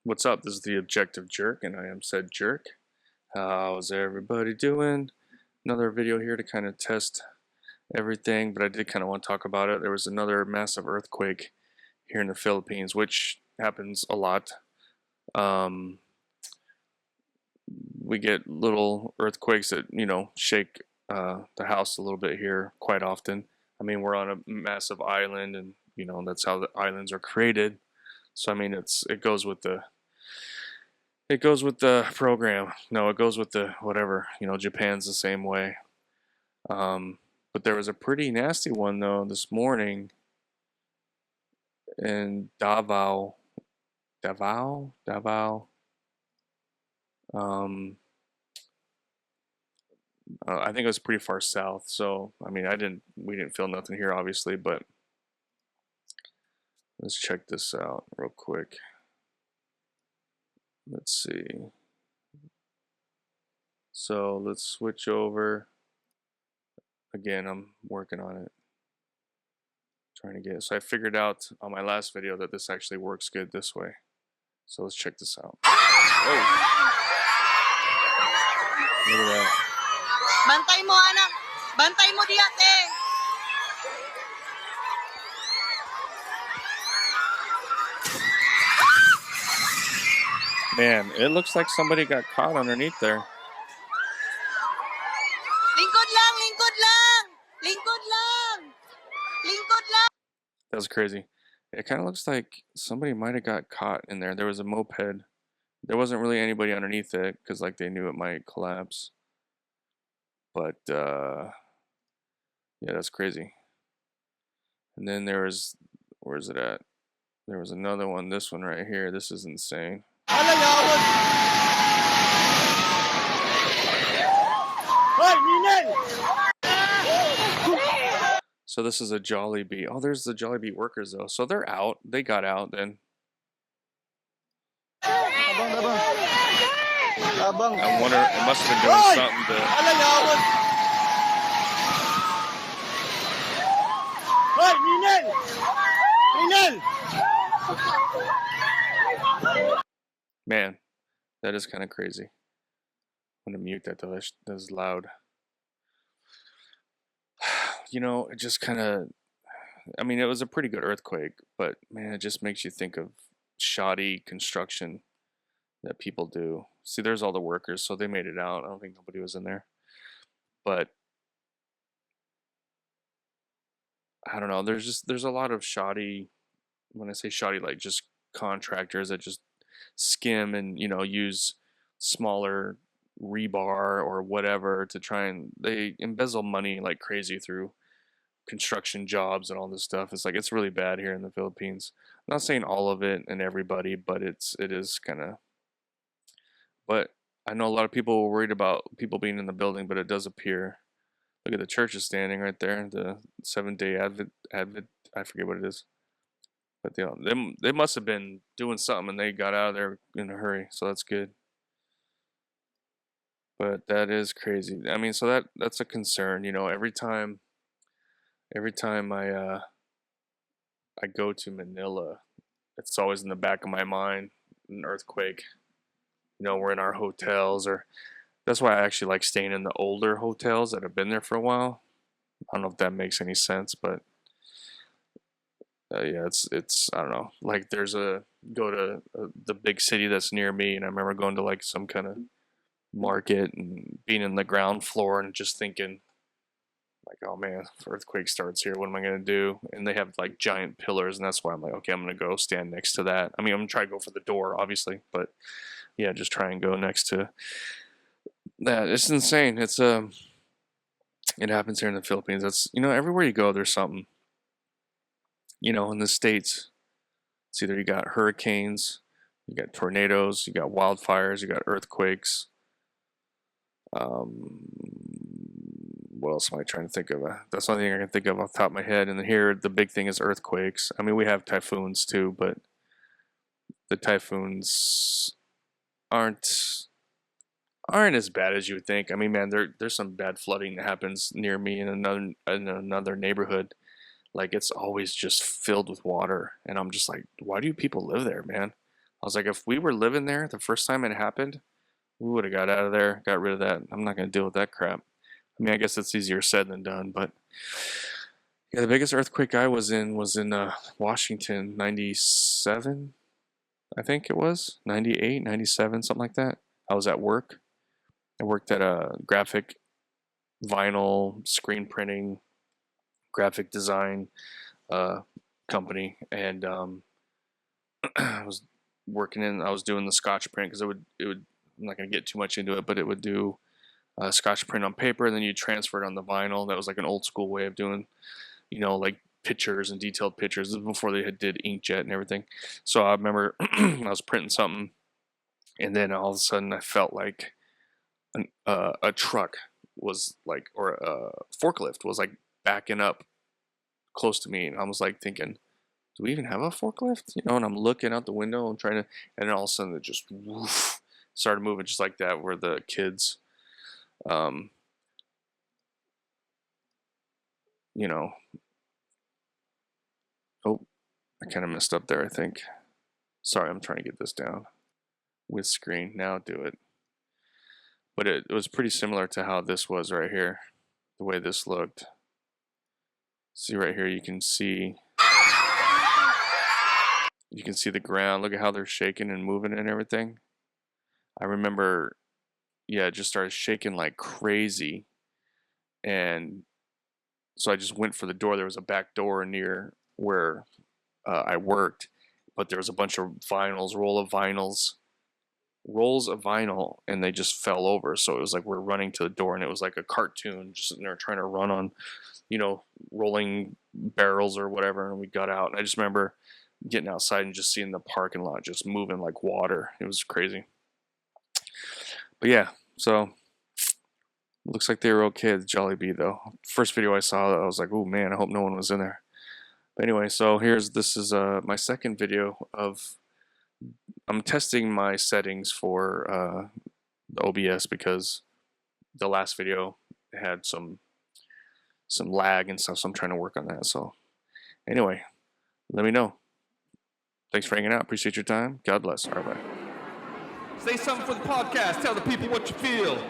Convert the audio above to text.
What's up? This is the Objective Jerk, and I am said jerk. How's everybody doing? Another video here to kind of test everything, but I did kind of want to talk about it. There was another massive earthquake here in the Philippines, which happens a lot. We get little earthquakes that, shake the house a little bit here quite often. I mean, we're on a massive island, and, that's how the islands are created. So, I mean, it goes with the program. No, it goes with the whatever. Japan's the same way. But there was a pretty nasty one though this morning in Davao. I think it was pretty far south. So I mean, we didn't feel nothing here, obviously. But let's check this out real quick. Let's see. So let's switch over. Again, I'm working on it. Trying to get it. So I figured out on my last video that this actually works good this way. So let's check this out. Oh! Look at that. Bantay mo, anak. Bantay mo di ate. Man, it looks like somebody got caught underneath there. Lingkod lang, lingkod lang. Lingkod lang. Lingkod lang. That was crazy. It kind of looks like somebody might have got caught in there. There was a moped. There wasn't really anybody underneath it because like they knew it might collapse. But yeah, that's crazy. And then there was, where's it at? There was another one. This one right here. This is insane. So this is a Jollibee. Oh, there's the Jollibee workers though. So they're out. They got out then. I wonder, it must have been doing something to... Man, that is kind of crazy. I'm gonna mute that though. That is loud. It just kind of, I mean, it was a pretty good earthquake, but man, it just makes you think of shoddy construction that people do. See, there's all the workers, so they made it out. I don't think nobody was in there. But I don't know, there's a lot of shoddy, when I say shoddy, like just contractors that just skim and, use smaller rebar or whatever to try and they embezzle money like crazy through construction jobs and all this stuff. It's like, it's really bad here in the Philippines. I'm not saying all of it and everybody, but it is kind of. But I know a lot of people were worried about people being in the building, but it does appear. Look at the church is standing right there. The Seventh-day Advent. I forget what it is. But they must have been doing something and they got out of there in a hurry. So that's good. But that is crazy. I mean, so that's a concern. Every time I go to Manila, it's always in the back of my mind, an earthquake. We're in our hotels, or that's why I actually like staying in the older hotels that have been there for a while. I don't know if that makes any sense, but yeah, it's I don't know. Like go to the big city that's near me, and I remember going to like some kind of market and being in the ground floor and just thinking like, oh man, if earthquake starts here, what am I gonna do? And they have like giant pillars, and that's why I'm like, okay, I'm gonna go stand next to that. I mean, I'm gonna try to go for the door, obviously, but yeah, just try and go next to that. It's insane. It happens here in the Philippines. That's, everywhere you go, there's something. In the States, it's either you got hurricanes, you got tornadoes, you got wildfires, you got earthquakes. What else am I trying to think of? That's the only thing I can think of off the top of my head. And then here, the big thing is earthquakes. I mean, we have typhoons too, but the typhoons aren't as bad as you would think. I mean, man, there's some bad flooding that happens near me in another neighborhood. Like, it's always just filled with water, and I'm just like, why do people live there, man? I was like, if we were living there the first time it happened, we would have got out of there, got rid of that. I'm not going to deal with that crap. I mean, I guess it's easier said than done, but yeah, the biggest earthquake I was in Washington, 97, I think it was, 98, 97, something like that. I was at work. I worked at a graphic vinyl screen printing graphic design uh, company, and I was I was doing the Scotch print because I'm not gonna get too much into it, but it would do Scotch print on paper, and then you transfer it on the vinyl. That was like an old school way of doing, like pictures and detailed pictures. This was before they did inkjet and everything. So I remember I was printing something, and then all of a sudden I felt like a truck was like, or a forklift was like backing up close to me, and I was like thinking, do we even have a forklift? And I'm looking out the window and trying to, and then all of a sudden it just woof, started moving just like that, where the kids, um, you know, oh, I kind of messed up there, I think. Sorry, I'm trying to get this down with screen. Now do it. But it was pretty similar to how this was right here, the way this looked. See right here, you can see the ground. Look at how they're shaking and moving and everything. I remember, yeah, it just started shaking like crazy. And so I just went for the door. There was a back door near where I worked, but there was a bunch of rolls of vinyl, and they just fell over. So it was like we're running to the door, and it was like a cartoon just sitting there trying to run on, rolling barrels or whatever. And we got out, and I just remember getting outside and just seeing the parking lot just moving like water. It was crazy. But yeah, so looks like they were okay at the Jollibee though. First video I saw, I was like, oh man, I hope no one was in there. But anyway, so this is my second video of, I'm testing my settings for the OBS because the last video had some lag and stuff, so I'm trying to work on that. So anyway, let me know. Thanks for hanging out. Appreciate your time. God bless. All right, bye. Say something for the podcast. Tell the people what you feel.